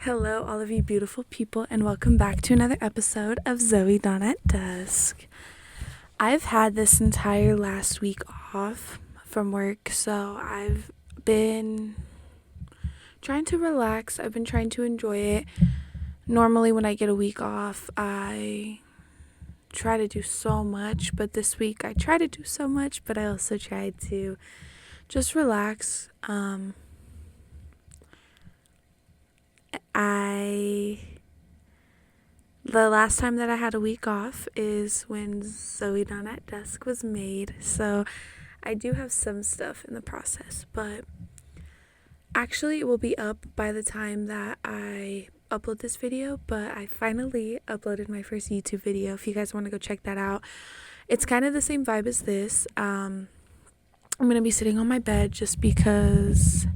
Hello, all of you beautiful people, and welcome back to another episode of Zoe Dawn at Dusk. I've had this entire last week off from work, so I've been trying to relax. I've been trying to enjoy it. Normally, when I get a week off, I try to do so much, but this week I try to do so much, but I also tried to just relax. The last time that I had a week off is when Zoe Dawn at Dusk was made, so I do have some stuff in the process, but actually it will be up by the time that I upload this video. But I finally uploaded my first YouTube video. If you guys want to go check that out, it's kind of the same vibe as this. I'm gonna be sitting on my bed just because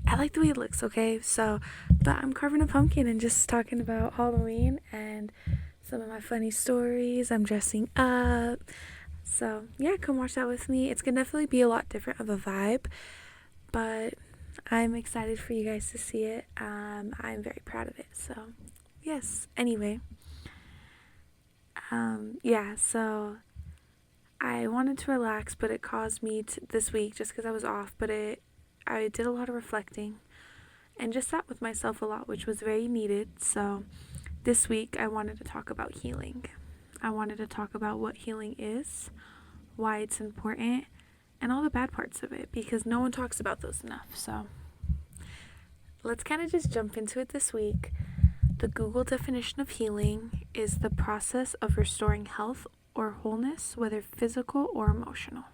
I like the way it looks, okay? But I'm carving a pumpkin and just talking about Halloween and some of my funny stories. I'm dressing up. So, yeah, come watch that with me. It's going to definitely be a lot different of a vibe, but I'm excited for you guys to see it. I'm very proud of it. So, yes. Anyway, so I wanted to relax, but it caused me to, this week, just because I was off, but I did a lot of reflecting and just sat with myself a lot, which was very needed. So this week I wanted to talk about healing. I wanted to talk about what healing is, why it's important, and all the bad parts of it, because no one talks about those enough. So let's kind of just jump into it this week. The Google definition of healing is the process of restoring health or wholeness, whether physical or emotional.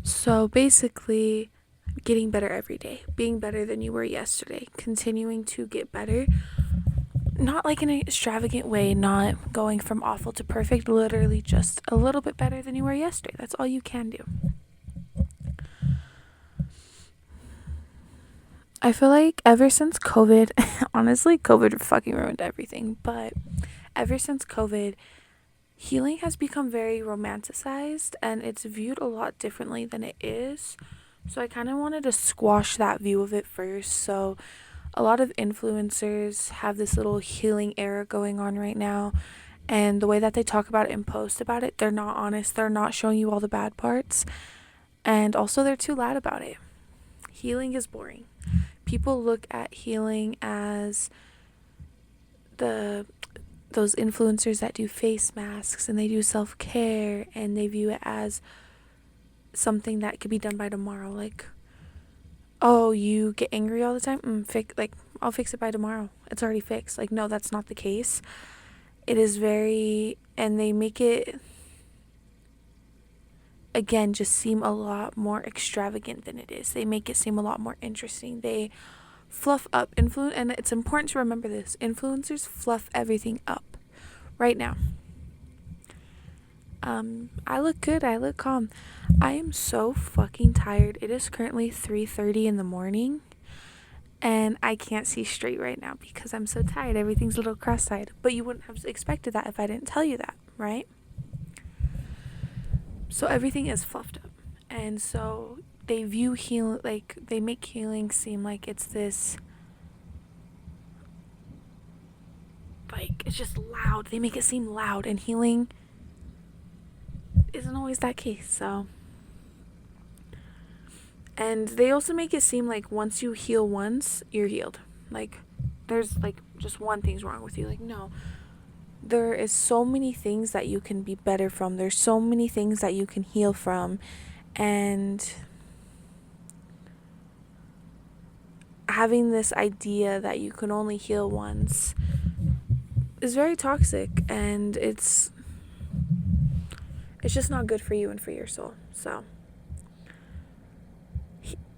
So basically, getting better every day, being better than you were yesterday, continuing to get better, not like in an extravagant way, not going from awful to perfect, literally just a little bit better than you were yesterday. That's all you can do. I feel like ever since COVID, honestly, COVID fucking ruined everything, but ever since COVID, healing has become very romanticized and it's viewed a lot differently than it is. So I kind of wanted to squash that view of it first. So a lot of influencers have this little healing era going on right now. And the way that they talk about it and post about it, they're not honest. They're not showing you all the bad parts. And also they're too loud about it. Healing is boring. People look at healing as those influencers that do face masks and they do self-care and they view it as something that could be done by tomorrow. Like, oh, you get angry all the time? I'll fix it by tomorrow. It's already fixed. Like, no, that's not the case. It is and they make it, again, just seem a lot more extravagant than it is. They make it seem a lot more interesting. They fluff up and it's important to remember this. Influencers fluff everything up right now. I look good. I look calm. I am so fucking tired. It is currently 3:30 in the morning and I can't see straight right now because I'm so tired. Everything's a little cross-eyed. But you wouldn't have expected that if I didn't tell you that, right? So everything is fluffed up. And so they view healing, like they make healing seem like it's this, like it's just loud. They make it seem loud, and healing isn't always that case. So, and they also make it seem like once you heal once, you're healed. Like there's like just one thing's wrong with you. Like, no, there is so many things that you can be better from. There's so many things that you can heal from, and having this idea that you can only heal once is very toxic, and it's just not good for you and for your soul. So,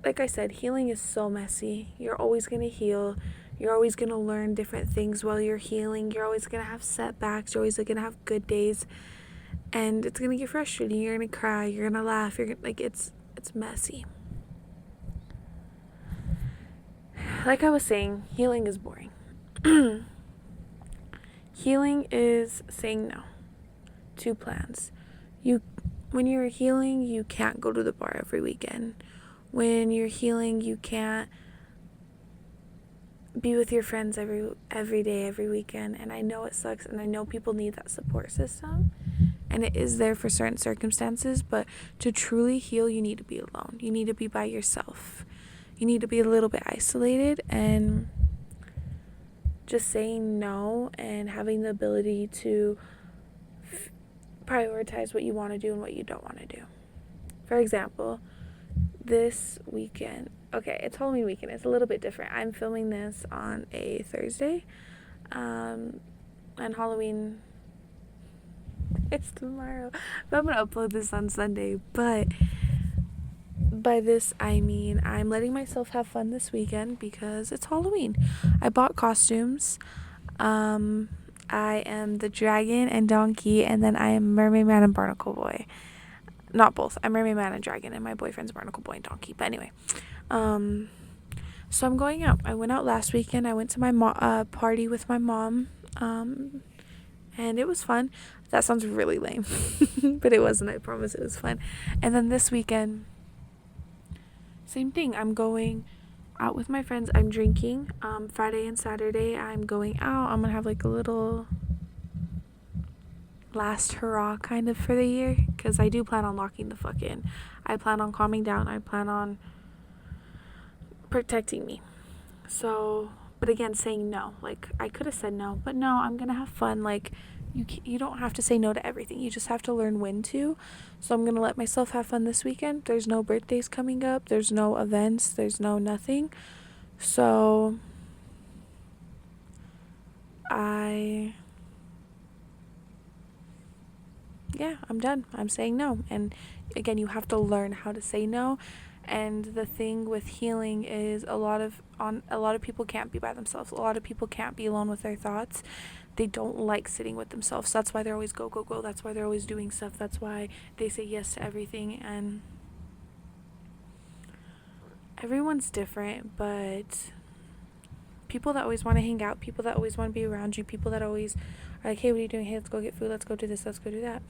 like I said, healing is so messy. You're always going to heal. You're always going to learn different things while you're healing. You're always going to have setbacks. You're always going to have good days. And it's going to get frustrating. You're going to cry. You're going to laugh. It's messy. Like I was saying, healing is boring. Healing is saying no to plans. When you're healing, you can't go to the bar every weekend. When you're healing, you can't be with your friends every day, every weekend. And I know it sucks, and I know people need that support system, and it is there for certain circumstances, but to truly heal, you need to be alone. You need to be by yourself. You need to be a little bit isolated, and just saying no and having the ability to prioritize what you want to do and what you don't want to do. For example, this weekend, okay, it's Halloween weekend. It's a little bit different. I'm filming this on a Thursday, and Halloween, it's tomorrow. But I'm gonna upload this on Sunday. But by this, I mean I'm letting myself have fun this weekend because it's Halloween. I bought costumes. I am the dragon and donkey, and then I am mermaid man and barnacle boy. Not both. I'm mermaid man and dragon, and my boyfriend's barnacle boy and donkey. But anyway, so I'm going out. I went out last weekend. I went to my party with my mom, and it was fun. That sounds really lame, but it wasn't. I promise it was fun. And then this weekend, same thing. I'm going out with my friends. I'm drinking. Friday and Saturday, I'm going out. I'm gonna have like a little last hurrah kind of for the year, because I do plan on locking the fuck in. I plan on calming down. I plan on protecting me. So, but again, saying no. Like, I could have said no, but no, I'm gonna have fun. Like, you don't have to say no to everything. You just have to learn when to. So I'm gonna let myself have fun this weekend. There's no birthdays coming up. There's no events. There's no nothing. So I'm done. I'm saying no. And again, you have to learn how to say no. And the thing with healing is a lot of people can't be by themselves. A lot of people can't be alone with their thoughts. They don't like sitting with themselves. That's why they're always go, go, go. That's why they're always doing stuff. That's why they say yes to everything. And everyone's different, but people that always want to hang out, people that always want to be around you, people that always are like, hey, what are you doing? Hey, let's go get food. Let's go do this. Let's go do that.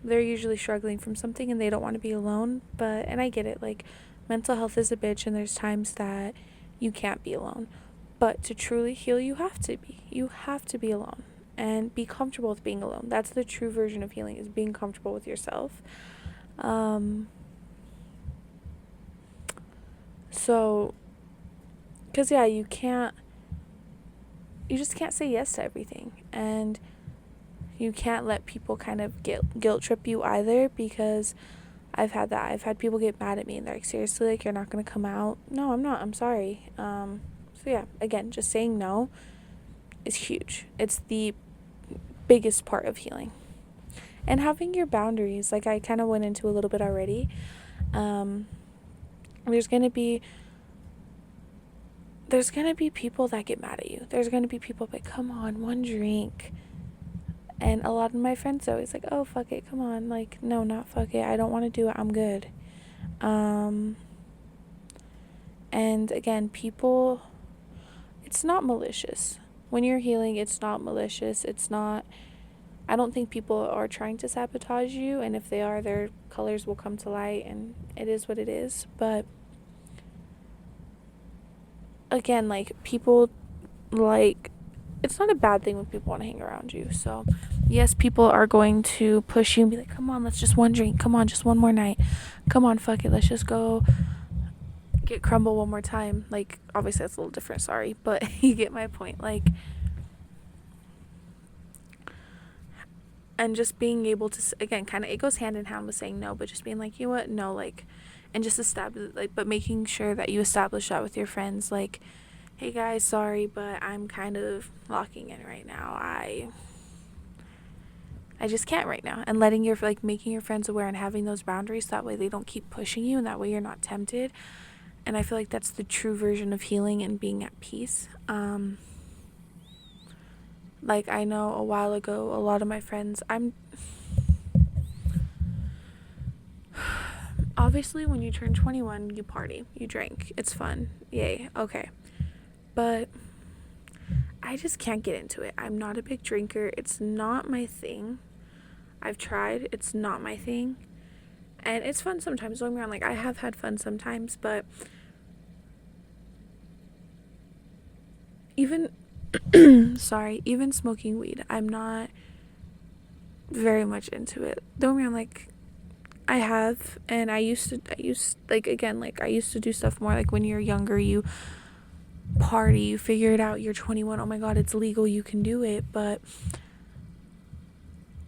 They're usually struggling from something, and they don't want to be alone. And I get it. Like, mental health is a bitch, and there's times that you can't be alone. But to truly heal, you have to be. You have to be alone and be comfortable with being alone. That's the true version of healing, is being comfortable with yourself. So, because yeah, you just can't say yes to everything, and you can't let people kind of guilt trip you either, because I've had that. I've had people get mad at me, and they're like, seriously, like, you're not gonna come out? No, I'm not. I'm sorry. So yeah, again, just saying no is huge. It's the biggest part of healing. And having your boundaries, like I kind of went into a little bit already. There's gonna be people that get mad at you. There's gonna be people like, come on, one drink. And a lot of my friends are always like, oh, fuck it, come on. Like, no, not fuck it. I don't want to do it. I'm good. And again, people, it's not malicious. When you're healing, it's not malicious. I don't think people are trying to sabotage you. And if they are, their colors will come to light, and it is what it is. But again, like, people, like, it's not a bad thing when people want to hang around you. So yes, people are going to push you and be like, come on, let's just one drink. Come on, just one more night. Come on, fuck it, let's just go get crumble one more time. Like, obviously that's a little different, sorry, but you get my point. Like, and just being able to, again, kind of, it goes hand in hand with saying no, but just being like, you know what, no, like, and just establish, like, but making sure that you establish that with your friends, like, hey guys, sorry, but I'm kind of locking in right now. I just can't right now. And letting your, like, making your friends aware and having those boundaries, that way they don't keep pushing you, and that way you're not tempted. And I feel like that's the true version of healing and being at peace. Like, I know a while ago, a lot of my friends, obviously when you turn 21, you party, you drink, it's fun, yay, okay. But I just can't get into it. I'm not a big drinker. It's not my thing. I've tried. It's not my thing. And it's fun sometimes. Don't get me wrong. Like, I have had fun sometimes, but even sorry, even smoking weed, I'm not very much into it. Don't get me wrong, like I have, and I used like again, like I used to do stuff more like when you're younger, you party, you figure it out, you're 21, oh my god, it's legal, you can do it. But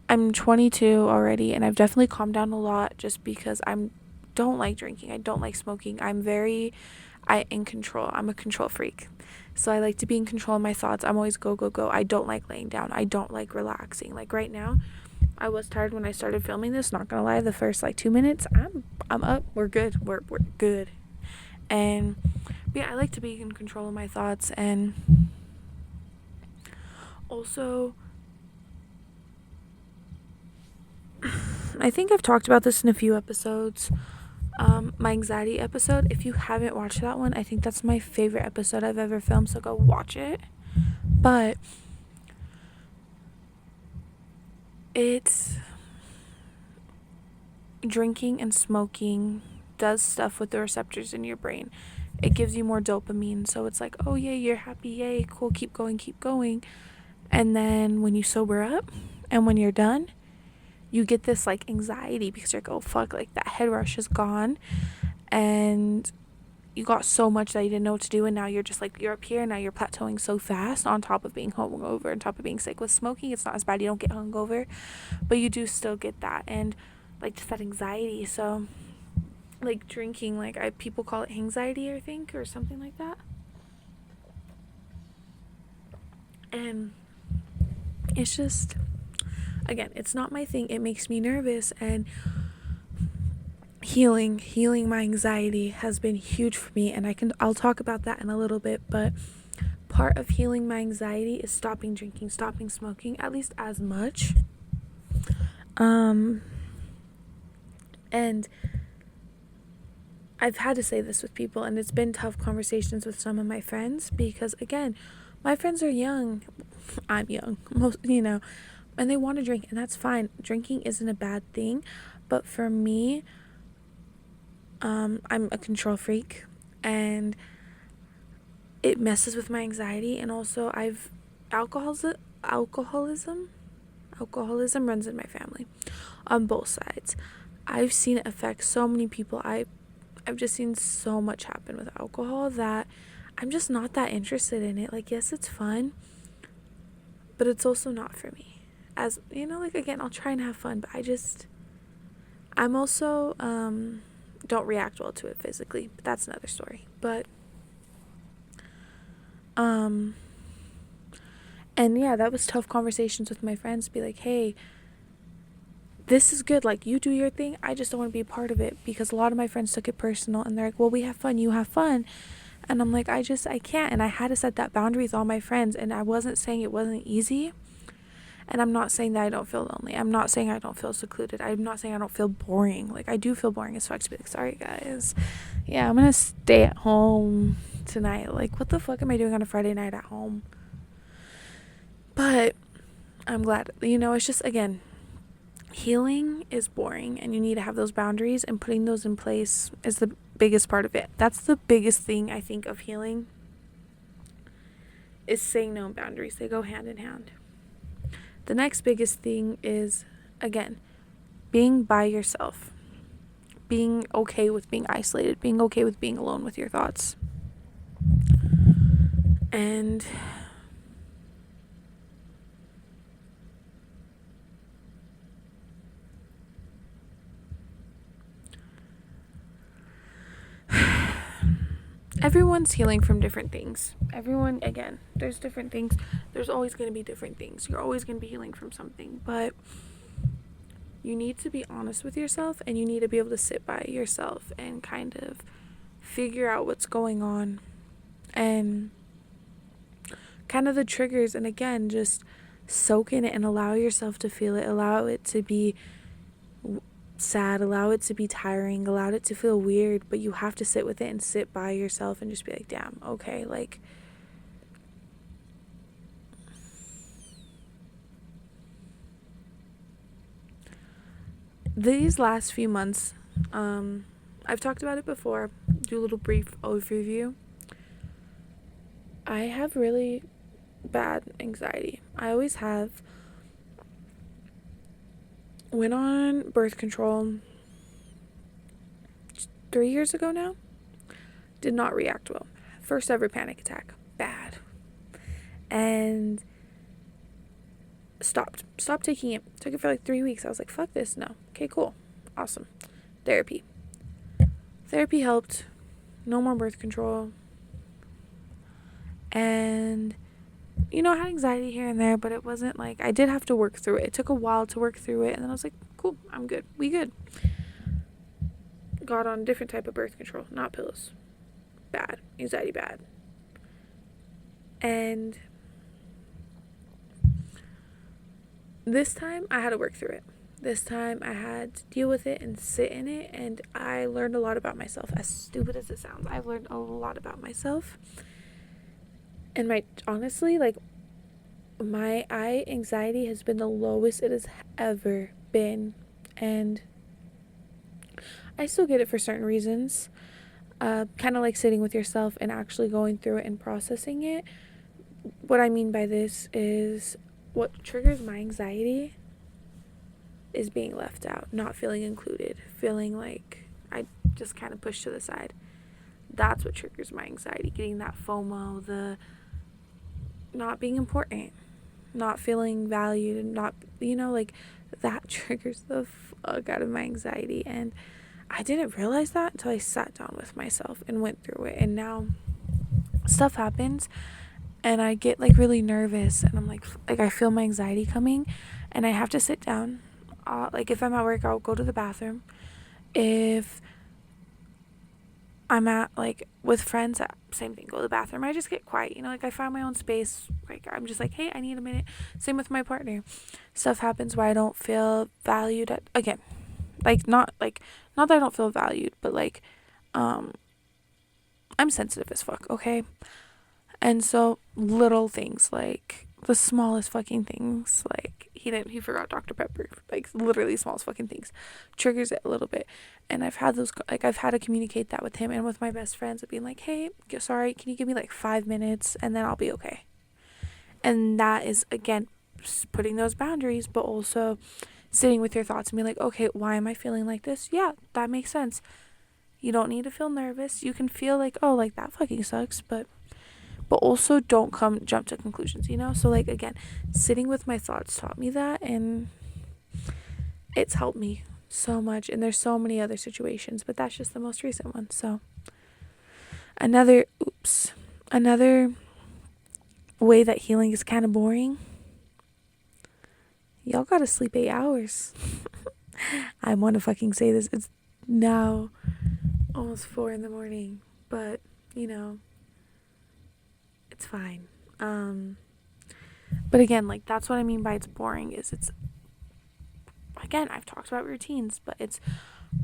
I'm 22 already, and I've definitely calmed down a lot just because don't like drinking, I don't like smoking. I in control. I'm a control freak. So I like to be in control of my thoughts. I'm always go, go, go. I don't like laying down. I don't like relaxing. Like right now, I was tired when I started filming this, not gonna lie. The first like 2 minutes, I'm up. We're good. We're good. And yeah, I like to be in control of my thoughts. And also, I think I've talked about this in a few episodes. My anxiety episode, if you haven't watched that one, I think that's my favorite episode I've ever filmed, so go watch it. But it's drinking and smoking does stuff with the receptors in your brain. It gives you more dopamine, so it's like, oh yeah, you're happy, yay, cool, keep going, keep going. And then when you sober up and when you're done, you get this like anxiety because you're like, oh fuck, like that head rush is gone, and you got so much that you didn't know what to do, and now you're just like, you're up here, and now you're plateauing so fast on top of being hungover, on top of being sick. With smoking, it's not as bad, you don't get hungover, but you do still get that, and like just that anxiety. So like drinking, like people call it anxiety, I think, or something like that. And it's just, again, it's not my thing. It makes me nervous, and healing my anxiety has been huge for me, and I'll talk about that in a little bit. But part of healing my anxiety is stopping drinking, stopping smoking, at least as much. And I've had to say this with people, and it's been tough conversations with some of my friends because, again, my friends are young. I'm young, and they want to drink, and that's fine. Drinking isn't a bad thing, but for me, I'm a control freak, and it messes with my anxiety. And also, alcoholism runs in my family on both sides. I've seen it affect so many people. I've just seen so much happen with alcohol that I'm just not that interested in it. Like, yes, it's fun, but it's also not for me. As like, again, I'll try and have fun, but I'm also don't react well to it physically, but that's another story. But and yeah, that was tough conversations with my friends to be like, hey, this is good, like, you do your thing, I just don't want to be a part of it, because a lot of my friends took it personal, and they're like, well, we have fun, you have fun. And I'm like, I can't. And I had to set that boundary with all my friends, and I wasn't saying it wasn't easy, and I'm not saying that I don't feel lonely, I'm not saying I don't feel secluded, I'm not saying I don't feel boring. Like, I do feel boring as fuck to be like, sorry guys, yeah, I'm gonna stay at home tonight. Like, what the fuck am I doing on a Friday night at home? But I'm glad, it's just, again, healing is boring, and you need to have those boundaries, and putting those in place is the biggest part of it. That's the biggest thing, I think, of healing, is saying no, and boundaries. They go hand in hand. The next biggest thing is, again, being by yourself, being okay with being isolated, being okay with being alone with your thoughts. And everyone's healing from different things. Everyone, again, there's different things. There's always going to be different things. You're always going to be healing from something. But you need to be honest with yourself, and you need to be able to sit by yourself and kind of figure out what's going on, and kind of the triggers. And again, just soak in it and allow yourself to feel it. Allow it to be sad, allow it to be tiring, allow it to feel weird, but you have to sit with it and sit by yourself and just be like, damn, okay, like, these last few months, I've talked about it before, do a little brief overview. I have really bad anxiety. I always have. Went on birth control 3 years ago now. Did not react well. First ever panic attack. Bad. And stopped taking it. Took it for like 3 weeks. I was like, fuck this. No. Okay, cool. Awesome. Therapy helped. No more birth control. And I had anxiety here and there, but it wasn't like, I did have to work through it. It took a while to work through it, and then I was like, cool, I'm good. We good. Got on a different type of birth control, not pills. Bad. Anxiety bad. And this time I had to work through it. This time I had to deal with it and sit in it, and I learned a lot about myself. As stupid as it sounds, I've learned a lot about myself. And honestly, like, my anxiety has been the lowest it has ever been. And I still get it for certain reasons. Kind of like sitting with yourself and actually going through it and processing it. What I mean by this is, what triggers my anxiety is being left out, not feeling included, feeling like I just kind of pushed to the side. That's what triggers my anxiety. Getting that FOMO, the not being important, not feeling valued, and not, like, that triggers the fuck out of my anxiety. And I didn't realize that until I sat down with myself and went through it. And now stuff happens and I get like really nervous, and I'm like I feel my anxiety coming, and I have to sit down. Like, if I'm at work, I'll go to the bathroom. If I'm at, like, with friends, same thing, go to the bathroom. I just get quiet, like, I find my own space. Like, I'm just like, hey, I need a minute. Same with my partner. Stuff happens where I don't feel valued again. Not that I don't feel valued, but like, I'm sensitive as fuck, okay? And so little things, like the smallest fucking things, like he forgot Dr. Pepper, like literally smallest fucking things, triggers it a little bit. And I've had to communicate that with him and with my best friends, of being like, hey, sorry, can you give me like 5 minutes and then I'll be okay. And that is, again, putting those boundaries, but also sitting with your thoughts and be like, okay, why am I feeling like this? Yeah, that makes sense. You don't need to feel nervous. You can feel like, oh, like, that fucking sucks, but also don't jump to conclusions, So, like, again, sitting with my thoughts taught me that, and it's helped me so much. And there's so many other situations, but that's just the most recent one. So another way that healing is kind of boring. Y'all gotta sleep 8 hours. I want to fucking say this. It's now almost 4 a.m, but it's fine. But again, like, that's what I mean by it's boring. Again, I've talked about routines, but it's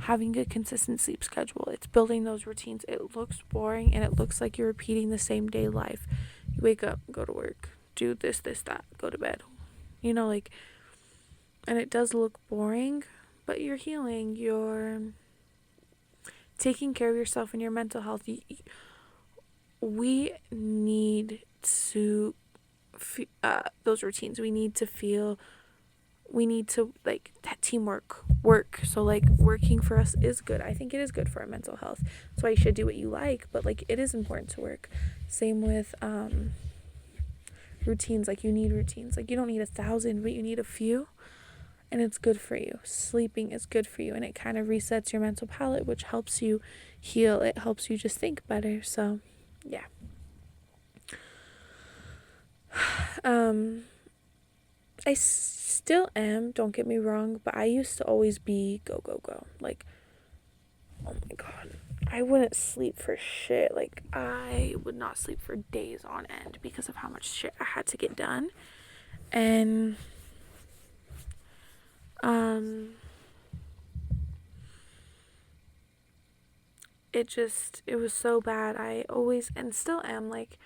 having a consistent sleep schedule. It's building those routines. It looks boring, and it looks like you're repeating the same day life. You wake up, go to work, do this, that, go to bed. Like, and it does look boring, but you're healing. You're taking care of yourself and your mental health. We need to those routines. We need to like, that teamwork work. So, like, working for us is good. I think it is good for our mental health. That's why you should do what you like, but, like, it is important to work. Same with routines. Like, you need routines. Like, you don't need 1,000, but you need a few, and it's good for you. Sleeping is good for you, and it kind of resets your mental palette, which helps you heal. It helps you just think better. So yeah. I still am, don't get me wrong, but I used to always be go, go, go. Like, oh my god, I wouldn't sleep for shit. Like, I would not sleep for days on end because of how much shit I had to get done. And it was so bad. I always, and still am, like,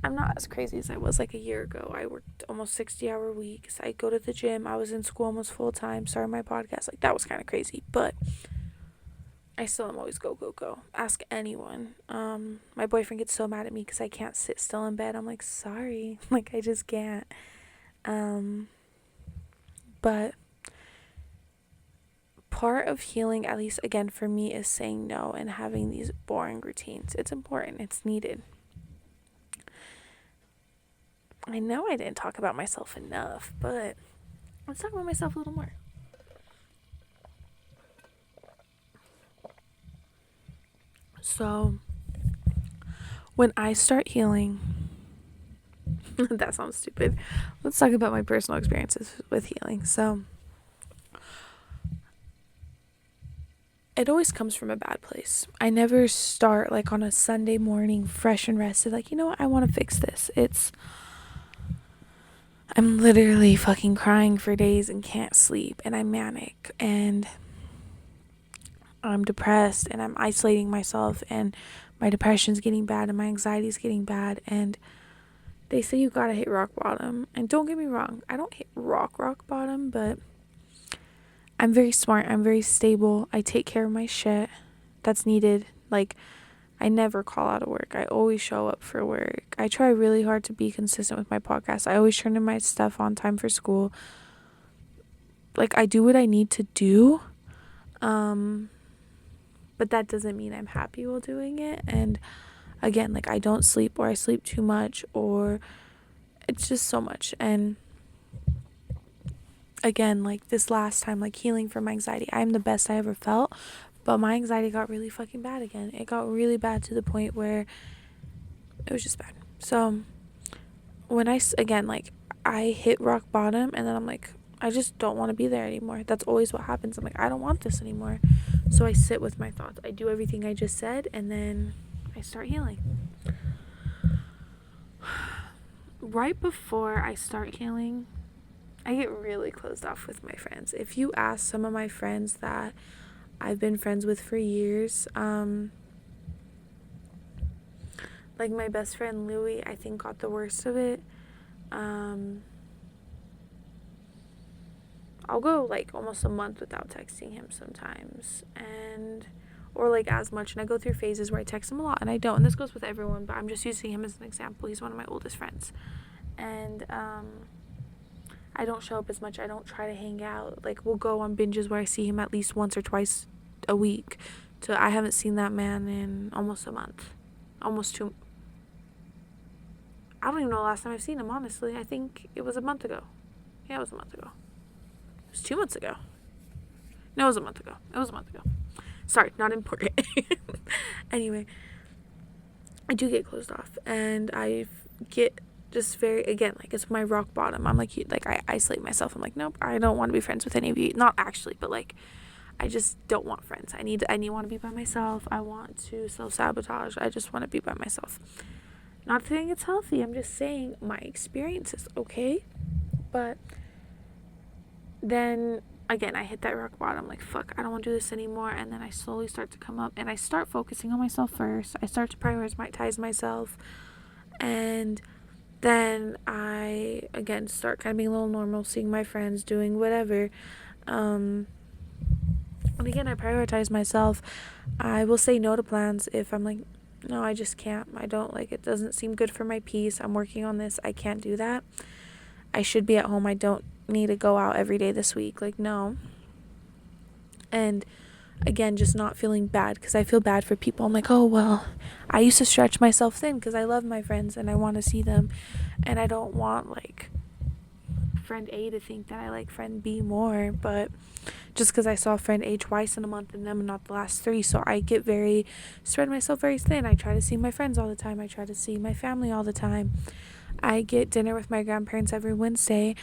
I'm not as crazy as I was like a year ago. I worked almost 60-hour weeks. I go to the gym. I was in school almost full time, started my podcast. Like, that was kind of crazy. But I still am always go, go, go. Ask anyone. My boyfriend gets so mad at me because I can't sit still in bed. I'm like, sorry. Like, I just can't. But part of healing, at least again for me, is saying no and having these boring routines. It's important. It's needed. I know I didn't talk about myself enough, but let's talk about myself a little more. So, when I start healing, that sounds stupid. Let's talk about my personal experiences with healing. So, it always comes from a bad place. I never start like on a Sunday morning fresh and rested, like, you know what, I want to fix this. I'm literally fucking crying for days and can't sleep, and I'm manic, and I'm depressed, and I'm isolating myself, and my depression's getting bad, and my anxiety's getting bad, and they say you gotta hit rock bottom. And don't get me wrong, I don't hit rock bottom, but I'm very smart, I'm very stable, I take care of my shit that's needed. Like, I never call out of work. I always show up for work. I try really hard to be consistent with my podcast. I always turn in my stuff on time for school. Like, I do what I need to do. But that doesn't mean I'm happy while doing it. And again, like, I don't sleep, or I sleep too much, or it's just so much. And again, like this last time, like healing from anxiety, I'm the best I ever felt. But my anxiety got really fucking bad again. It got really bad to the point where it was just bad. So when again, like, I hit rock bottom, and then I'm like, I just don't want to be there anymore. That's always what happens. I'm like, I don't want this anymore. So I sit with my thoughts. I do everything I just said, and then I start healing. Right before I start healing, I get really closed off with my friends. If you ask some of my friends that I've been friends with for years, like my best friend Louie, I think got the worst of it. I'll go like almost a month without texting him sometimes, or like as much, and I go through phases where I text him a lot and I don't, and this goes with everyone, but I'm just using him as an example. He's one of my oldest friends, and I don't show up as much. I don't try to hang out. Like, we'll go on binges where I see him at least once or twice a week. I haven't seen that man in almost a month, almost 2. I don't even know the last time I've seen him, honestly. I think it was a month ago. Yeah, it was a month ago. It was 2 months ago. No, it was a month ago. Sorry, not important. Anyway, I do get closed off, and I get just very, again, like, it's my rock bottom. I'm like, I isolate myself. I'm like, nope, I don't want to be friends with any of you. Not actually, but like, I just don't want friends. I want to be by myself. I want to self-sabotage. I just want to be by myself. Not saying it's healthy. I'm just saying my experience is okay. But then again, I hit that rock bottom. Like, fuck, I don't want to do this anymore. And then I slowly start to come up, and I start focusing on myself first. I start to prioritize myself. And then I, again, start kind of being a little normal, seeing my friends, doing whatever. And again, I prioritize myself. I will say no to plans if I'm like, no, I just can't. I don't, like, it doesn't seem good for my peace. I'm working on this. I can't do that. I should be at home. I don't need to go out every day this week. Like, no. And again, just not feeling bad, because I feel bad for people. I'm like, oh, well, I used to stretch myself thin because I love my friends and I want to see them, and I don't want, like, friend A to think that I like friend B more. But just because I saw friend A twice in a month and them and not the last 3, so I spread myself very thin. I try to see my friends all the time. I try to see my family all the time. I get dinner with my grandparents every Wednesday,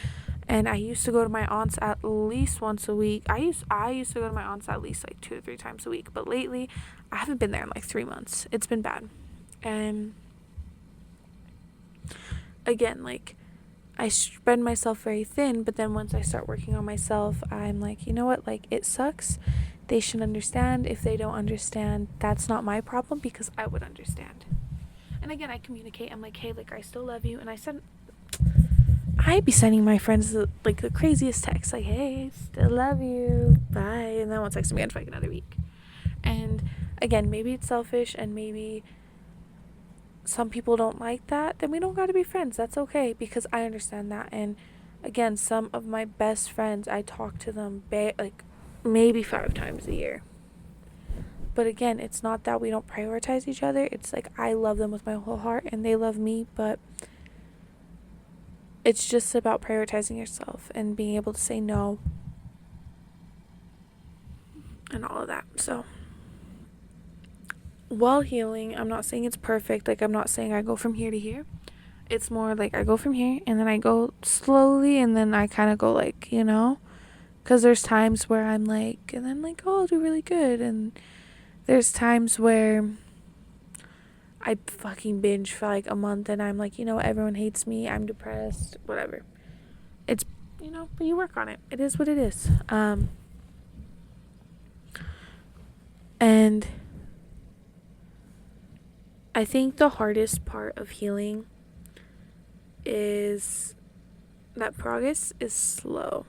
and I used to go to my aunt's at least once a week. I used to go to my aunt's at least like 2 to 3 times a week, but lately I haven't been there in like 3 months. It's been bad. And again, like, I spread myself very thin, but then once I start working on myself, I'm like, you know what, like, it sucks. They should understand. If they don't understand, that's not my problem, because I would understand. And again, I communicate. I'm like, hey, like, I still love you. And I'd be sending my friends like the craziest texts, like, hey, still love you, bye, and then won't text me again for like another week. And again, maybe it's selfish and maybe some people don't like that, then we don't got to be friends. That's okay, because I understand that. And again, some of my best friends, I talk to them like maybe 5 times a year. But again, it's not that we don't prioritize each other. It's like I love them with my whole heart and they love me, but it's just about prioritizing yourself and being able to say no and all of that. So while healing, I'm not saying it's perfect. Like, I'm not saying I go from here to here. It's more like I go from here and then I go slowly and then I kind of go like, because there's times where I'm like, and then like, oh, I'll do really good. And there's times where I fucking binge for like a month and I'm like, everyone hates me. I'm depressed, whatever. It's, but you work on it. It is what it is. And I think the hardest part of healing is that progress is slow.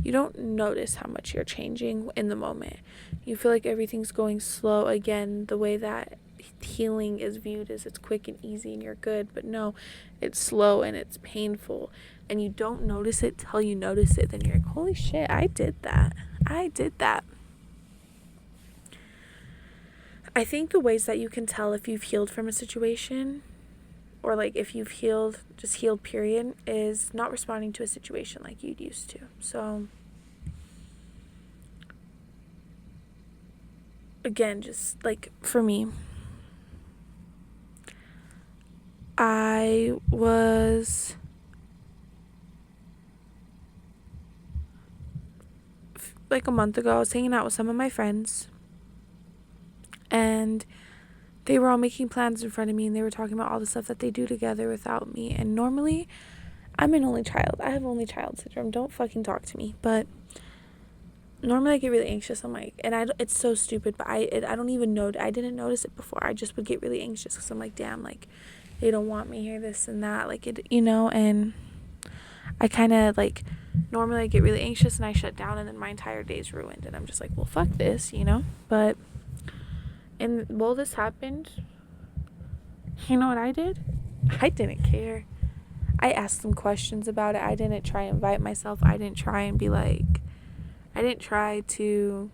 You don't notice how much you're changing in the moment. You feel like everything's going slow. Again, the way that healing is viewed is it's quick and easy and you're good, but no, it's slow and it's painful and you don't notice it till you notice it. Then you're like, holy shit, I did that. I think the ways that you can tell if you've healed from a situation, or like if you've healed, just healed period, is not responding to a situation like you'd used to. So again, just like for me, I was like a month ago, I was hanging out with some of my friends and they were all making plans in front of me and they were talking about all the stuff that they do together without me. And normally I'm an only child. I have only child syndrome. Don't fucking talk to me. But normally I get really anxious. I'm like, and it's so stupid, but I don't even know. I didn't notice it before. I just would get really anxious because I'm like, damn, like they don't want me here, this and that, like it, and I kind of like, normally I get really anxious and I shut down and then my entire day's ruined and I'm just like, well, fuck this, but, and while this happened, you know what I did? I didn't care. I asked them questions about it. I didn't try and invite myself. I didn't try and be like, I didn't try to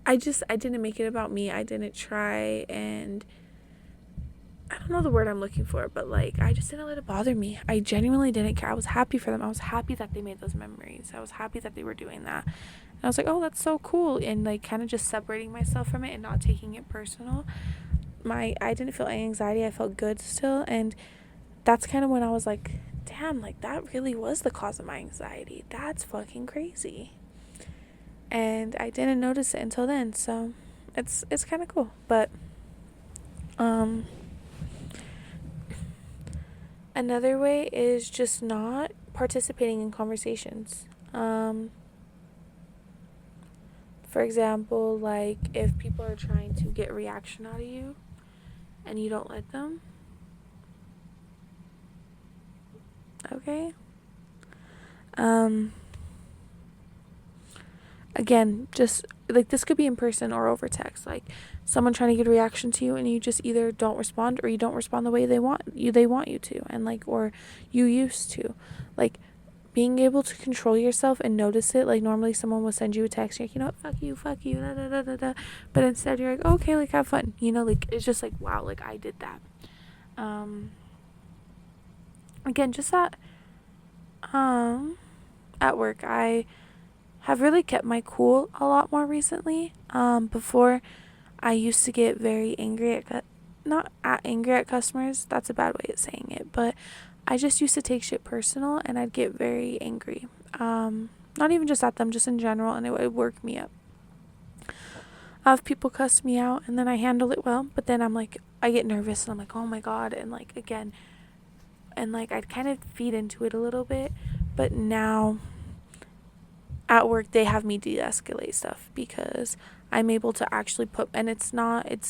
I didn't make it about me. I didn't try and I don't know the word I'm looking for, but like I just didn't let it bother me. I genuinely didn't care. I was happy for them. I was happy that they made those memories. I was happy that they were doing that. And I was like, oh, that's so cool. And like kind of just separating myself from it and not taking it personal. I didn't feel any anxiety. I felt good still. And that's kind of when I was like, damn, like that really was the cause of my anxiety. That's fucking crazy. And I didn't notice it until then. So it's kind of cool. But another way is just not participating in conversations. For example, like if people are trying to get a reaction out of you and you don't let them, okay? Again, just like this could be in person or over text. Like someone trying to get a reaction to you and you just either don't respond or you don't respond the way they want you to, and like, or you used to. Like being able to control yourself and notice it. Like normally someone will send you a text, you're like, you know what, fuck you, da da da da da. But instead you're like, oh, okay, like have fun. Like it's just like, wow, like I did that. Again, just that at work I have really kept my cool a lot more recently. Before I used to get very angry not angry at customers, that's a bad way of saying it, but I just used to take shit personal and I'd get very angry. Not even just at them, just in general, and it would work me up. I have people cuss me out and then I handle it well, but then I'm like, I get nervous and I'm like, oh my god, and like again, and like I'd kind of feed into it a little bit, but now at work they have me de-escalate stuff because I'm able to actually and it's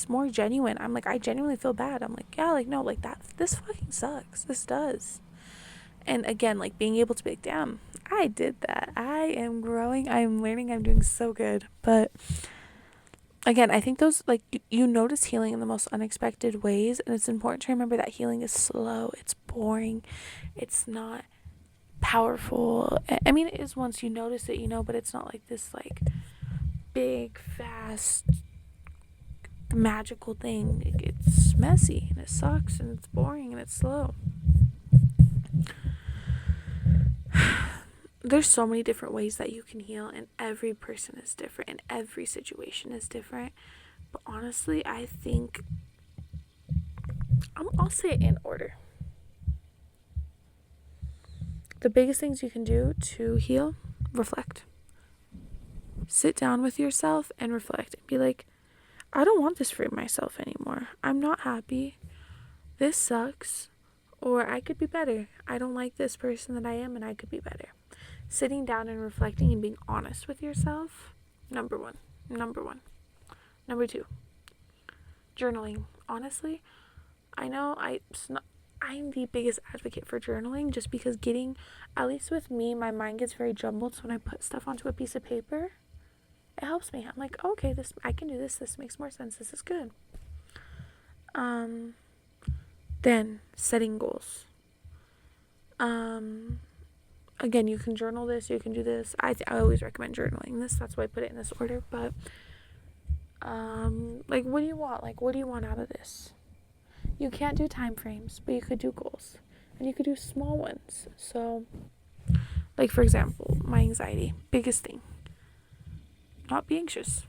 more genuine. I'm like, I genuinely feel bad. I'm like, yeah, like no, like that, this fucking sucks. This does. And again, like being able to be like, damn, I did that. I am growing. I am learning. I'm doing so good. But again, I think those, like, you notice healing in the most unexpected ways. And it's important to remember that healing is slow, it's boring, it's not powerful. I mean, it is once you notice it, but it's not like this, like, big, fast, magical thing. It's messy and it sucks and it's boring and it's slow. There's so many different ways that you can heal, and every person is different and every situation is different. But honestly, I think I'll say it in order. The biggest things you can do to heal: reflect. Sit down with yourself and reflect and be like, I don't want this for myself anymore. I'm not happy. This sucks. Or I could be better. I don't like this person that I am and I could be better. Sitting down and reflecting and being honest with yourself. Number one. Number two, journaling. Honestly, I know I'm the biggest advocate for journaling, just because at least with me, my mind gets very jumbled. So when I put stuff onto a piece of paper, it helps me. I'm like, okay, I can do this. This makes more sense. This is good. Then setting goals. Again, you can journal this. You can do this. I always recommend journaling this. That's why I put it in this order. But like, what do you want? Like, what do you want out of this? You can't do time frames, but you could do goals, and you could do small ones. So, like, for example, my anxiety, biggest thing. Not be anxious.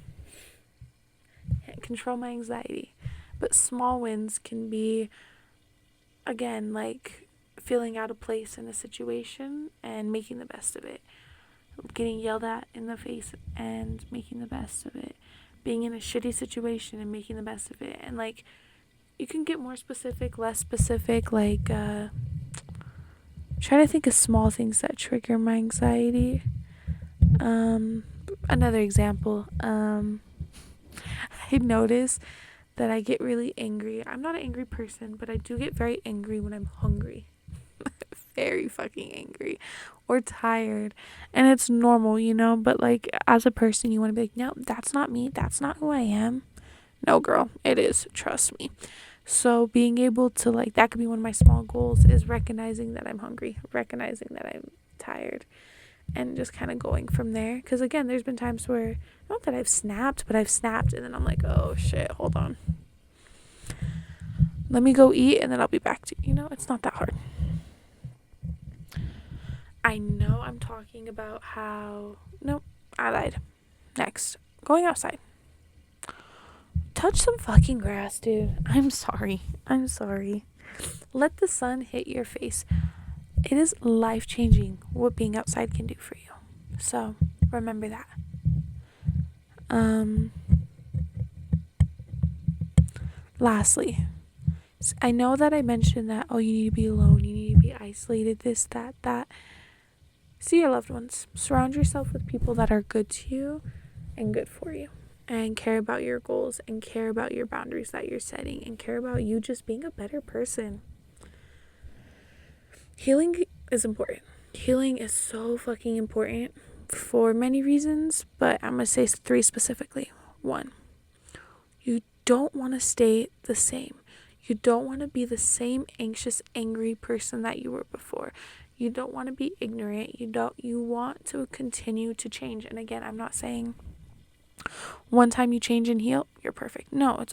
Can't control my anxiety. But small wins can be, again, like feeling out of place in a situation and making the best of it. Getting yelled at in the face and making the best of it. Being in a shitty situation and making the best of it. And, like, you can get more specific, less specific. Like, try to think of small things that trigger my anxiety. Another example, I notice that I get really angry. I'm not an angry person, but I do get very angry when I'm hungry. Very fucking angry or tired. And it's normal, but, like, as a person, you want to be like, no, that's not me. That's not who I am. No, girl, it is. Trust me. So being able to, like, that could be one of my small goals, is recognizing that I'm hungry, recognizing that I'm tired, and just kind of going from there. Because, again, there's been times where, not that I've snapped, but I've snapped and then I'm like, oh shit, hold on. Let me go eat and then I'll be back to you. It's not that hard. I know I'm talking about how... Nope, I lied. Next, going outside. Touch some fucking grass, dude. I'm sorry. Let the sun hit your face. It is life-changing what being outside can do for you. So, remember that. Lastly, I know that I mentioned that, you need to be alone, you need to be isolated, this, that. See your loved ones. Surround yourself with people that are good to you and good for you, and care about your goals, and care about your boundaries that you're setting, and care about you just being a better person. Healing is important. Healing is so fucking important for many reasons, but I'm going to say 3 specifically. 1, you don't want to stay the same. You don't want to be the same anxious, angry person that you were before. You don't want to be ignorant. You want to continue to change. And again, I'm not saying one time you change and heal, you're perfect. No,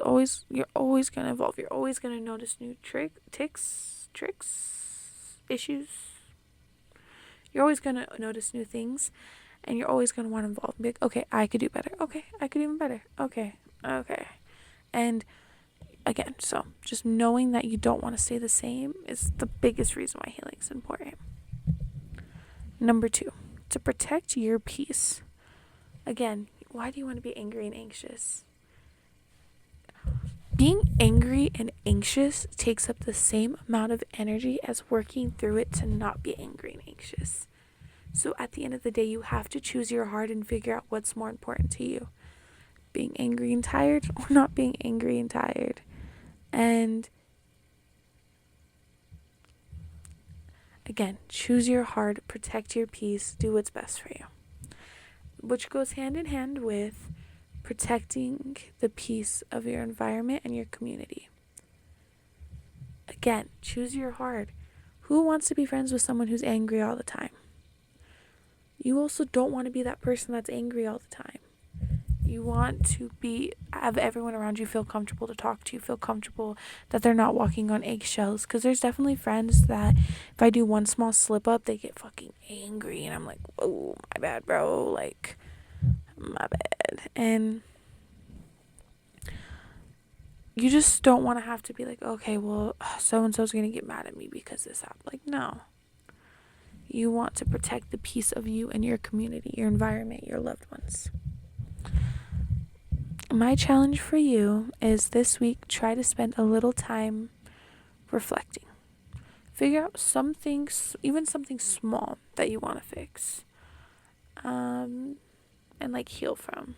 you're always going to evolve. You're always going to notice new tricks, issues. You're always going to notice new things, and you're always going to want to evolve and be like, okay, I could do better. Okay, I could even better. Okay. And again, so just knowing that you don't want to stay the same is the biggest reason why healing is important. Number 2, to protect your peace. Again, why do you want to be angry and anxious? Being angry and anxious takes up the same amount of energy as working through it to not be angry and anxious. So at the end of the day, you have to choose your heart and figure out what's more important to you. Being angry and tired, or not being angry and tired. And Again, choose your heart, protect your peace, do what's best for you. Which goes hand in hand with protecting the peace of your environment and your community. Again, choose your heart. Who wants to be friends with someone who's angry all the time? You also don't want to be that person that's angry all the time. You want to have everyone around you feel comfortable to talk to you, feel comfortable that they're not walking on eggshells. Because there's definitely friends that if I do one small slip up, they get fucking angry. And I'm like, whoa, my bad, bro. Like, my bad. And you just don't want to have to be like, okay, well, so-and-so's going to get mad at me because this happened. Like, no. You want to protect the peace of you and your community, your environment, your loved ones. My challenge for you is this week, try to spend a little time reflecting. Figure out something, even something small that you want to fix. And like heal from.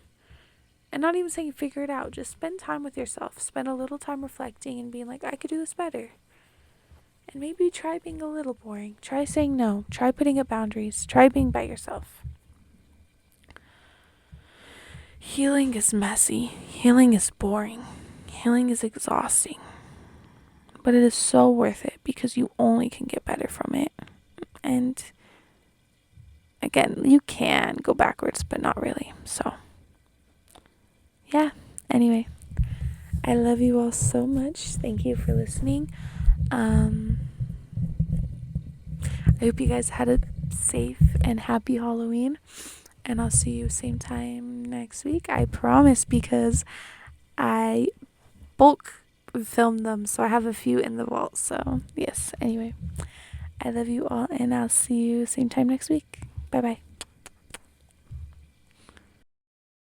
And not even saying figure it out, just spend time with yourself. Spend a little time reflecting and being like, I could do this better. And maybe try being a little boring. Try saying no. Try putting up boundaries. Try being by yourself. Healing is messy. Healing is boring. Healing is exhausting. But it is so worth it because you only can get better from it. And again, you can go backwards, but not really. So, yeah. Anyway, I love you all so much. Thank you for listening. I hope you guys had a safe and happy Halloween. And I'll see you same time next week. I promise, because I bulk filmed them. So I have a few in the vault. So, yes. Anyway, I love you all. And I'll see you same time next week. Bye-bye.